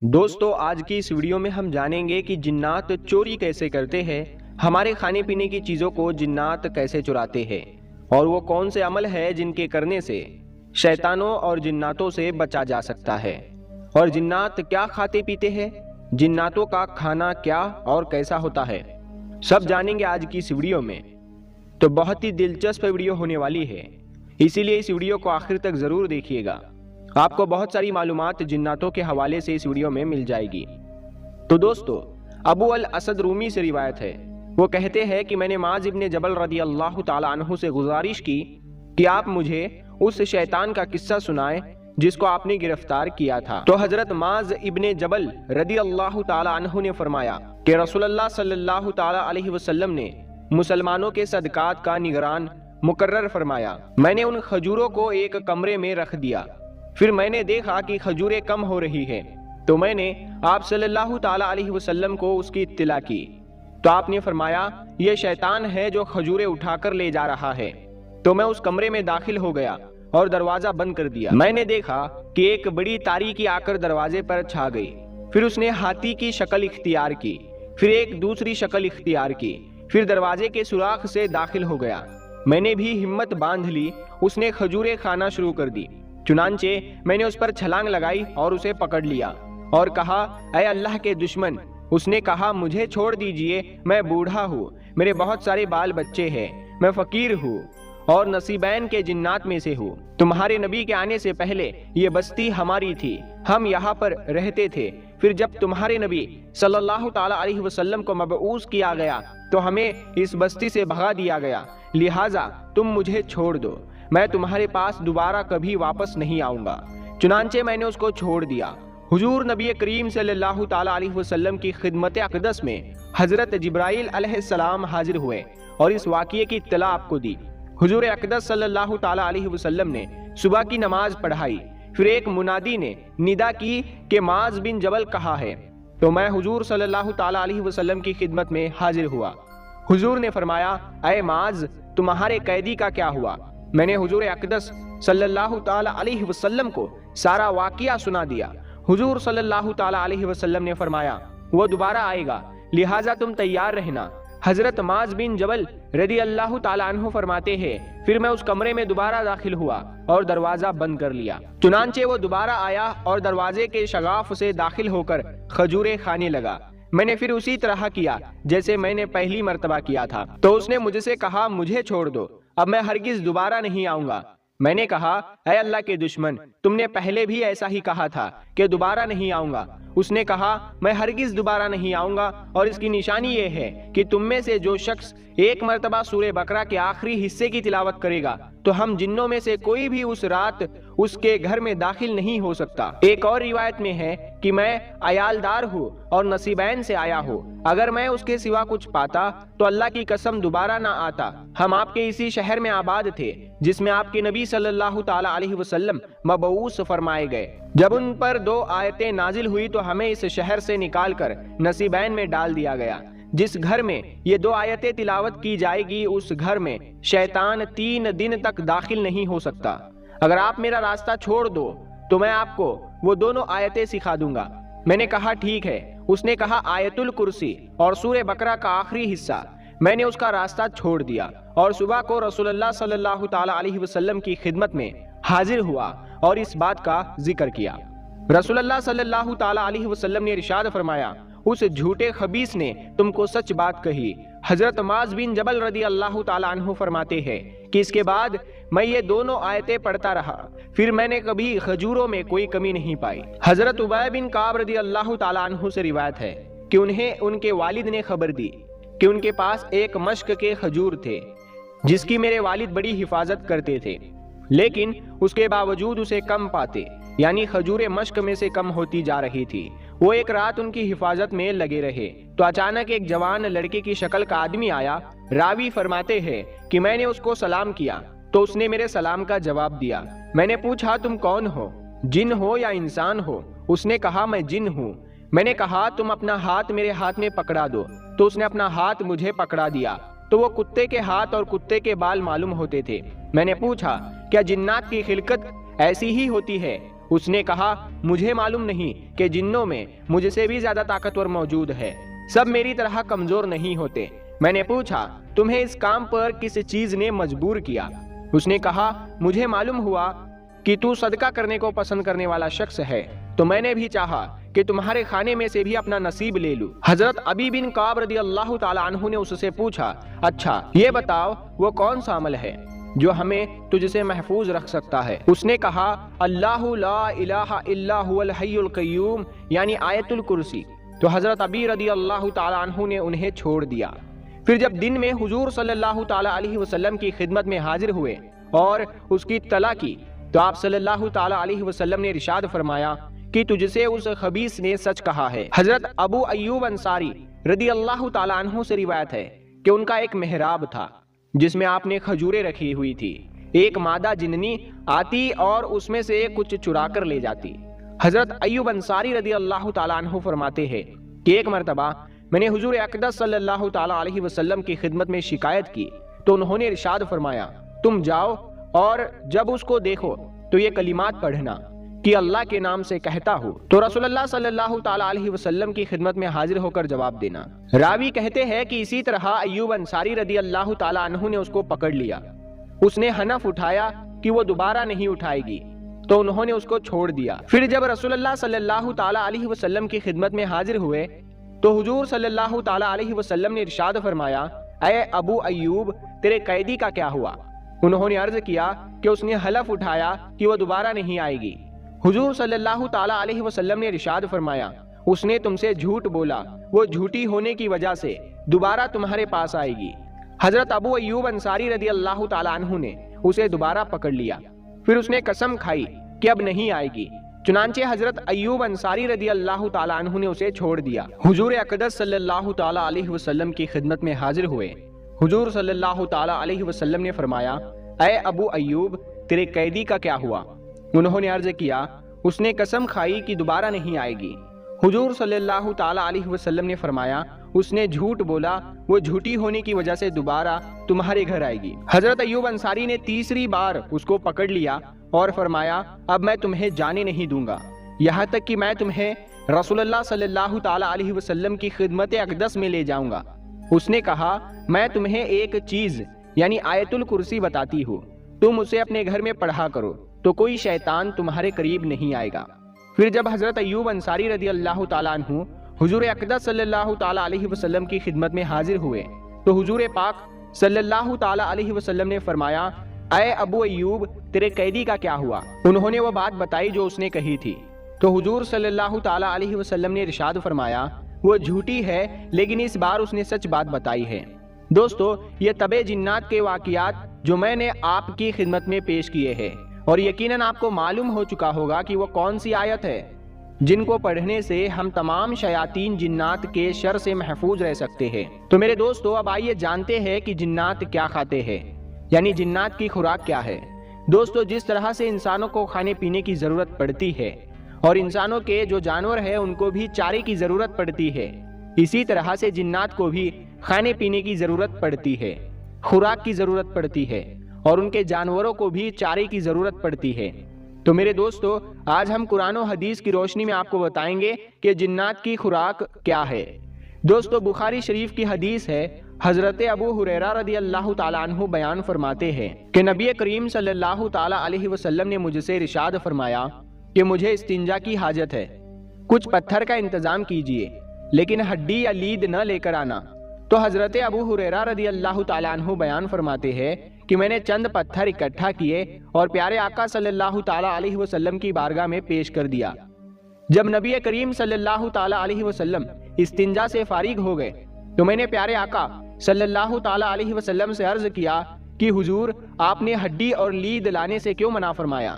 دوستو آج کی اس ویڈیو میں ہم جانیں گے کہ جنات چوری کیسے کرتے ہیں، ہمارے کھانے پینے کی چیزوں کو جنات کیسے چراتے ہیں، اور وہ کون سے عمل ہے جن کے کرنے سے شیطانوں اور جناتوں سے بچا جا سکتا ہے، اور جنات کیا کھاتے پیتے ہیں، جناتوں کا کھانا کیا اور کیسا ہوتا ہے، سب جانیں گے آج کی اس ویڈیو میں۔ تو بہت ہی دلچسپ ویڈیو ہونے والی ہے، اسی لیے اس ویڈیو کو آخر تک ضرور دیکھیے گا۔ آپ کو بہت ساری معلومات جناتوں کے حوالے سے اس ویڈیو میں مل جائے گی۔ تو دوستو ابو الاسد رومی سے روایت ہے، وہ کہتے ہیں کہ میں نے معاذ ابن جبل رضی اللہ تعالی عنہ سے گزارش کی کہ آپ مجھے اس شیطان کا قصہ سنائیں جس کو آپ نے گرفتار کیا تھا۔ تو حضرت معاذ ابن جبل رضی اللہ تعالی عنہ نے فرمایا کہ رسول اللہ صلی اللہ تعالی علیہ وسلم نے مسلمانوں کے صدقات کا نگران مقرر فرمایا۔ میں نے ان کھجوروں کو ایک کمرے میں رکھ دیا، پھر میں نے دیکھا کہ کھجوریں کم ہو رہی ہیں، تو میں نے آپ صلی اللہ تعالی علیہ وسلم کو اس کی اطلاع کی، تو آپ نے فرمایا یہ شیطان ہے جو کھجوریں اٹھا کر لے جا رہا ہے۔ تو میں اس کمرے میں داخل ہو گیا اور دروازہ بند کر دیا۔ میں نے دیکھا کہ ایک بڑی تاریکی آ کر دروازے پر چھا گئی، پھر اس نے ہاتھی کی شکل اختیار کی، پھر ایک دوسری شکل اختیار کی، پھر دروازے کے سوراخ سے داخل ہو گیا۔ میں نے بھی ہمت باندھ لی، اس نے کھجوریں کھانا شروع کر دی، چنانچہ میں نے اس پر چھلانگ لگائی اور اسے پکڑ لیا اور کہا اے اللہ کے دشمن۔ اس نے کہا مجھے چھوڑ دیجئے، میں بوڑھا ہوں، میرے بہت سارے بال بچے ہیں، میں فقیر ہوں اور نصیبین کے جنات میں سے ہوں۔ تمہارے نبی کے آنے سے پہلے یہ بستی ہماری تھی، ہم یہاں پر رہتے تھے، پھر جب تمہارے نبی صلی اللہ تعالی علیہ وسلم کو مبعوث کیا گیا تو ہمیں اس بستی سے بھگا دیا گیا، لہٰذا تم مجھے چھوڑ دو، میں تمہارے پاس دوبارہ کبھی واپس نہیں آؤں گا۔ چنانچہ میں نے اس کو چھوڑ دیا۔ حضور نبی کریم صلی اللہ تعالی علیہ وسلم کی خدمت اقدس میں حضرت جبرائیل علیہ السلام حاضر ہوئے اور اس واقعے کی اطلاع آپ کو دی۔ حضور اقدس صلی اللہ تعالی علیہ وسلم نے صبح کی نماز پڑھائی، پھر ایک منادی نے ندا کی کہ معاذ بن جبل کہاں ہے، تو میں حضور صلی اللہ تعالی علیہ وسلم کی خدمت میں حاضر ہوا۔ حضور نے فرمایا اے معاذ تمہارے قیدی کا کیا ہوا؟ میں نے حضور اقدس صلی اللہ تعالی علیہ وسلم کو سارا واقعہ سنا دیا۔ حضور صلی اللہ تعالی علیہ وسلم نے فرمایا وہ دوبارہ آئے گا، لہٰذا تم تیار رہنا۔ حضرت معاذ بن جبل رضی اللہ تعالی عنہ فرماتے ہیں پھر میں اس کمرے میں دوبارہ داخل ہوا اور دروازہ بند کر لیا، چنانچہ وہ دوبارہ آیا اور دروازے کے شگاف سے داخل ہو کر کھجوریں کھانے لگا۔ میں نے پھر اسی طرح کیا جیسے میں نے پہلی مرتبہ کیا تھا، تو اس نے مجھ سے کہا مجھے چھوڑ دو، اب میں ہرگز دوبارہ نہیں آؤں گا۔ میں نے کہا اے اللہ کے دشمن، تم نے پہلے بھی ایسا ہی کہا تھا کہ دوبارہ نہیں آؤں گا۔ اس نے کہا میں ہرگز دوبارہ نہیں آؤں گا، اور اس کی نشانی یہ ہے کہ تم میں سے جو شخص ایک مرتبہ سورہ بقرہ کے آخری حصے کی تلاوت کرے گا تو ہم جنوں میں سے کوئی بھی اس رات اس کے گھر میں داخل نہیں ہو سکتا۔ ایک اور روایت میں ہے کہ میں عیالدار ہوں اور نصیبین سے آیا ہوں، اگر میں اس کے سوا کچھ پاتا تو اللہ کی قسم دوبارہ نہ آتا۔ ہم آپ کے اسی شہر میں آباد تھے جس میں آپ کے نبی صلی اللہ تعالی علیہ وسلم مبعوث فرمائے گئے۔ جب ان پر 2 آیتیں نازل ہوئی تو ہمیں اس شہر سے نکال کر نصیبین میں ڈال دیا گیا۔ جس گھر میں یہ 2 آیتیں تلاوت کی جائے گی اس گھر میں شیطان 3 دن تک داخل نہیں ہو سکتا۔ اگر آپ میرا راستہ چھوڑ دو تو میں آپ کو وہ دونوں آیتیں سکھا دوں گا۔ میں نے کہا ٹھیک ہے۔ اس نے کہا آیت الکرسی اور سورہ بقرہ کا آخری حصہ۔ میں نے اس کا راستہ چھوڑ دیا اور صبح کو رسول اللہ صلی اللہ تعالی علیہ وسلم کی خدمت میں حاضر ہوا اور اس بات کا ذکر کیا۔ رسول اللہ صلی اللہ تعالی علیہ وسلم نے ارشاد فرمایا اس جھوٹے خبیث نے تم کو سچ بات کہی۔ حضرت معاذ بن جبل رضی اللہ تعالی عنہ فرماتے ہیں کہ اس کے بعد میں یہ دونوں آیتیں پڑھتا رہا، پھر میں نے کبھی کھجوروں میں کوئی کمی نہیں پائی۔ حضرت ابی بن کعب رضی اللہ تعالی عنہ سے روایت ہے کہ انہیں ان کے والد نے خبر دی کہ ان کے پاس ایک مشک کے کھجور تھے جس کی میرے والد بڑی حفاظت کرتے تھے، لیکن اس کے باوجود اسے کم پاتے، یعنی کھجوریں مشک میں سے کم ہوتی جا رہی تھی۔ وہ ایک رات ان کی حفاظت میں لگے رہے تو اچانک ایک جوان لڑکے کی شکل کا آدمی آیا۔ راوی فرماتے ہیں کہ میں نے اس کو سلام کیا تو اس نے میرے سلام کا جواب دیا۔ میں نے پوچھا تم کون ہو، جن ہو یا انسان ہو؟ اس نے کہا میں جن ہوں۔ میں نے کہا تم اپنا ہاتھ میرے ہاتھ میں پکڑا دو، تو اس نے اپنا ہاتھ مجھے پکڑا دیا، تو وہ کتے کے ہاتھ اور کتے کے بال معلوم ہوتے تھے۔ میں نے پوچھا کیا جنات کی خلقت ایسی ہی ہوتی ہے؟ اس نے کہا مجھے معلوم نہیں کہ جنوں میں مجھ سے بھی زیادہ طاقتور موجود ہے، سب میری طرح کمزور نہیں ہوتے۔ میں نے پوچھا تمہیں اس کام پر کس چیز نے مجبور کیا؟ اس نے کہا مجھے معلوم ہوا کہ تو صدقہ کرنے کو پسند کرنے والا شخص ہے، تو میں نے بھی چاہا کہ تمہارے کھانے میں سے بھی اپنا نصیب لے لوں۔ حضرت ابی بن کعب رضی اللہ تعالی عنہ نے اس سے پوچھا اچھا یہ بتاؤ وہ کون سا عمل ہے جو ہمیں تجھ سے محفوظ رکھ سکتا ہے؟ اس نے کہا اللہ لا الہ الا هو الحی القیوم، یعنی آیت الکرسی۔ تو حضرت ابی رضی اللہ تعالی عنہ نے انہیں چھوڑ دیا۔ پھر جب دن میں حضور صلی اللہ تعالی علیہ وسلم کی خدمت میں حاضر ہوئے اور اس کی اطلاع کی تو آپ صلی اللہ تعالی علیہ وسلم نے ارشاد فرمایا کہ تجھ سے اس خبیث نے سچ کہا ہے۔ حضرت ابو ایوب انصاری رضی اللہ تعالی عنہ سے روایت ہے کہ ان کا ایک محراب تھا جس میں آپ نے کھجوریں رکھی ہوئی تھی۔ ایک مادہ جننی آتی اور اس میں سے کچھ چرا کر لے جاتی۔ حضرت ایوب انصاری رضی اللہ تعالی عنہ فرماتے ہیں کہ ایک مرتبہ میں نے حضور اقدس صلی اللہ تعالی علیہ وسلم کی خدمت میں شکایت کی تو انہوں نے ارشاد فرمایا تم جاؤ اور جب اس کو دیکھو تو یہ کلمات پڑھنا کہ اللہ کے نام سے کہتا ہو، تو رسول اللہ صلی اللہ تعالی علیہ وسلم کی خدمت میں حاضر ہو کر جواب دینا۔ راوی کہتے ہیں کہ اسی طرح ایوب انصاری رضی اللہ تعالی عنہ نے اس کو پکڑ لیا، اس نے حنف اٹھایا کہ وہ دوبارہ نہیں اٹھائے گی تو انہوں نے اس کو چھوڑ دیا۔ پھر جب رسول اللہ صلی اللہ تعالی علیہ وسلم کی خدمت میں حاضر ہوئے تو حضور صلی اللہ تعالی علیہ وسلم نے ارشاد فرمایا اے ابو ایوب تیرے قیدی کا کیا ہوا؟ انہوں نے عرض کیا کہ اس نے حلف اٹھایا کہ وہ دوبارہ نہیں آئے گی۔ حضور صلی اللہ تعالی علیہ وسلم نے ارشاد فرمایا اس نے تم سے جھوٹ بولا، وہ جھوٹی ہونے کی وجہ سے دوبارہ تمہارے پاس آئے گی۔ حضرت ابو ایوب انصاری رضی اللہ تعالی عنہ نے اسے دوبارہ پکڑ لیا، پھر اس نے قسم کھائی کہ اب نہیں آئے گی، چنانچہ حضرت ایوب انصاری رضی اللہ تعالی عنہ نے اسے چھوڑ دیا۔ حضور اقدس صلی اللہ تعالی علیہ وسلم کی خدمت میں حاضر ہوئے، حضور صلی اللہ تعالی علیہ وسلم نے فرمایا اے ابو ایوب تیرے قیدی کا کیا ہوا؟ انہوں نے عرض کیا اس نے قسم کھائی کہ دوبارہ نہیں آئے گی۔ حضور صلی اللہ تعالی علیہ وسلم نے فرمایا اس نے جھوٹ بولا، وہ جھوٹی ہونے کی وجہ سے دوبارہ تمہارے گھر آئے گی۔ حضرت ایوب انصاری نے تیسری بار اس کو پکڑ لیا اور فرمایا اب میں تمہیں جانے نہیں دوں گا یہاں تک کہ میں تمہیں رسول اللہ صلی اللہ تعالی علیہ وسلم کی خدمت اقدس میں لے جاؤں گا۔ اس نے کہا میں تمہیں ایک چیز یعنی آیت الکرسی بتاتی ہوں، تم اسے اپنے گھر میں پڑھا کرو تو کوئی شیطان تمہارے قریب نہیں آئے گا۔ پھر جب حضرت ایوب انصاری رضی اللہ تعالیٰ عنہ حضور اقدس صلی اللہ تعالیٰ علیہ وسلم کی خدمت میں حاضر ہوئے تو حضور پاک صلی اللہ تعالیٰ علیہ وسلم نے فرمایا اے ابو ایوب تیرے قیدی کا کیا ہوا؟ انہوں نے وہ بات بتائی جو اس نے کہی تھی، تو حضور صلی اللہ تعالیٰ علیہ وسلم نے ارشاد فرمایا وہ جھوٹی ہے لیکن اس بار اس نے سچ بات بتائی ہے۔ دوستو یہ تبع جنات کے واقعات جو میں نے آپ کی خدمت میں پیش کیے ہیں، اور یقیناً آپ کو معلوم ہو چکا ہوگا کہ وہ کون سی آیت ہے جن کو پڑھنے سے ہم تمام شیاطین جنات کے شر سے محفوظ رہ سکتے ہیں۔ تو میرے دوستو اب آئیے جانتے ہیں کہ جنات کیا کھاتے ہیں، یعنی جنات کی خوراک کیا ہے۔ دوستو جس طرح سے انسانوں کو کھانے پینے کی ضرورت پڑتی ہے اور انسانوں کے جو جانور ہیں ان کو بھی چارے کی ضرورت پڑتی ہے، اسی طرح سے جنات کو بھی کھانے پینے کی ضرورت پڑتی ہے، خوراک کی ضرورت پڑتی ہے، اور ان کے جانوروں کو بھی چارے کی ضرورت پڑتی ہے۔ تو میرے دوستو آج ہم قرآن و حدیث کی روشنی میں آپ کو بتائیں گے کہ جنات کی خوراک کیا ہے۔ دوستو بخاری شریف کی حدیث ہے، حضرت ابو ہریرہ رضی اللہ تعالیٰ عنہ بیان فرماتے ہیں کہ نبی کریم صلی اللہ تعالیٰ علیہ وسلم نے مجھ سے ارشاد فرمایا کہ مجھے استنجا کی حاجت ہے، کچھ پتھر کا انتظام کیجئے لیکن ہڈی یا لید نہ لے کر آنا۔ تو حضرت ابو ہریرہ رضی اللہ تعالیٰ عنہ بیان فرماتے ہیں کہ میں نے چند پتھر اکٹھا کیے اور پیارے آقا صلی اللہ تعالیٰ علیہ وسلم کی بارگاہ میں پیش کر دیا۔ جب نبی کریم صلی اللہ تعالیٰ علیہ وسلم استنجا سے فارغ ہو گئے تو میں نے پیارے آقا صلی اللہ تعالیٰ علیہ وسلم سے عرض کیا کہ حضور آپ نے ہڈی اور لید لانے سے کیوں منع فرمایا؟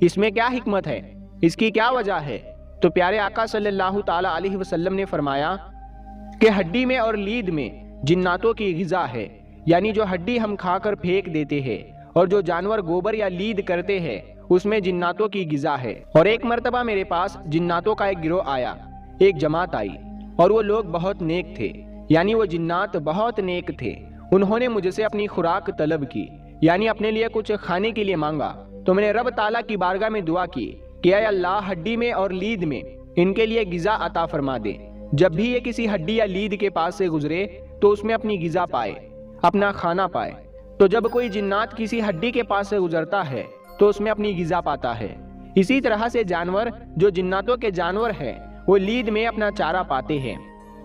اس میں کیا حکمت ہے؟ اس کی کیا وجہ ہے؟ تو پیارے آقا صلی اللہ تعالیٰ علیہ وسلم نے فرمایا کہ ہڈی میں اور لید میں جناتوں کی غذا ہے، یعنی جو ہڈی ہم کھا کر پھینک دیتے ہیں اور جو جانور گوبر یا لید کرتے ہیں اس میں جناتوں کی غذا ہے۔ اور ایک مرتبہ میرے پاس جناتوں کا ایک گروہ آیا، ایک جماعت آئی، اور وہ لوگ بہت نیک تھے، یعنی وہ جنات بہت نیک تھے۔ انہوں نے مجھ سے اپنی خوراک طلب کی، یعنی اپنے لیے کچھ کھانے کے لیے مانگا، تو میں نے رب تعالیٰ کی بارگاہ میں دعا کی کہ اے اللہ ہڈی میں اور لید میں ان کے لیے غذا عطا فرما دے، جب بھی یہ کسی ہڈی یا لید کے پاس سے گزرے تو اس میں اپنی غذا پائے، اپنا کھانا پائے۔ تو جب کوئی جنات کسی ہڈی کے پاس سے گزرتا ہے تو اس میں اپنی غذا پاتا ہے۔ اسی طرح سے جانور جو جناتوں کے جانور ہیں وہ لید میں اپنا چارہ پاتے ہیں۔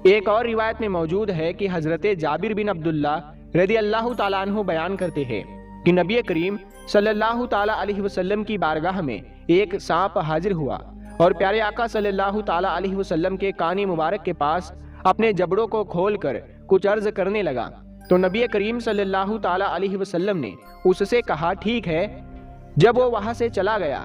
ایک اور روایت میں موجود ہے کہ حضرت جابر بن عبداللہ رضی اللہ تعالیٰ عنہ بیان کرتے ہیں کہ نبی کریم صلی اللہ تعالیٰ علیہ وسلم کی بارگاہ میں ایک سانپ حاضر ہوا اور پیارے آقا صلی اللہ تعالیٰ علیہ وسلم کے کان مبارک کے پاس اپنے جبڑوں کو کھول کر کچھ عرض کرنے لگا۔ تو نبی کریم صلی اللہ تعالیٰ علیہ وسلم نے اس سے کہا ٹھیک ہے۔ جب وہ وہاں سے چلا گیا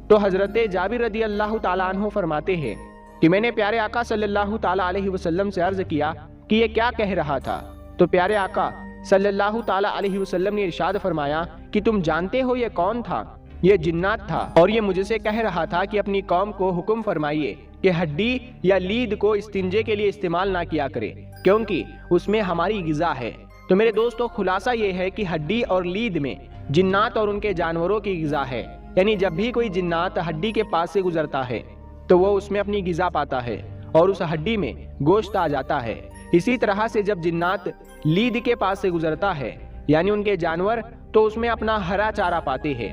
تو حضرت جابر رضی اللہ تعالیٰ عنہ فرماتے ہیں کہ میں نے پیارے آقا صلی اللہ تعالیٰ علیہ وسلم سے عرض کیا کہ یہ کیا کہہ رہا تھا، تو پیارے آقا صلی اللہ تعالیٰ علیہ وسلم نے ارشاد فرمایا کہ تم جانتے ہو یہ کون تھا؟ یہ جنات تھا، اور یہ مجھ سے کہہ رہا تھا کہ اپنی قوم کو حکم فرمائیے کہ ہڈی یا لید کو استنجے کے لیے استعمال نہ کیا کرے، کیونکہ اس میں ہماری غذا ہے۔ تو میرے دوستو خلاصہ یہ ہے کہ ہڈی اور لید میں جنات اور ان کے جانوروں کی غذا ہے، یعنی جب بھی کوئی جنات ہڈی کے پاس سے گزرتا ہے تو وہ اس میں اپنی غذا پاتا ہے اور اس ہڈی میں گوشت آ جاتا ہے۔ اسی طرح سے جب جنات لید کے پاس سے گزرتا ہے یعنی ان کے جانور، تو اس میں اپنا ہرا چارہ پاتے ہیں۔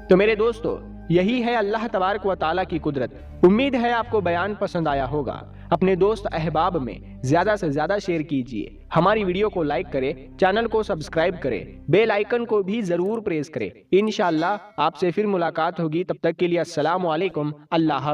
تو میرے دوستو یہی ہے اللہ تبارک و تعالیٰ کی قدرت۔ امید ہے آپ کو بیان پسند آیا ہوگا۔ اپنے دوست احباب میں زیادہ سے زیادہ شیئر کیجئے، ہماری ویڈیو کو لائک کرے، چینل کو سبسکرائب کرے، بیل آئیکن کو بھی ضرور پریس کرے۔ انشاءاللہ آپ سے پھر ملاقات ہوگی، تب تک کے لیے السلام علیکم، اللہ حافظ۔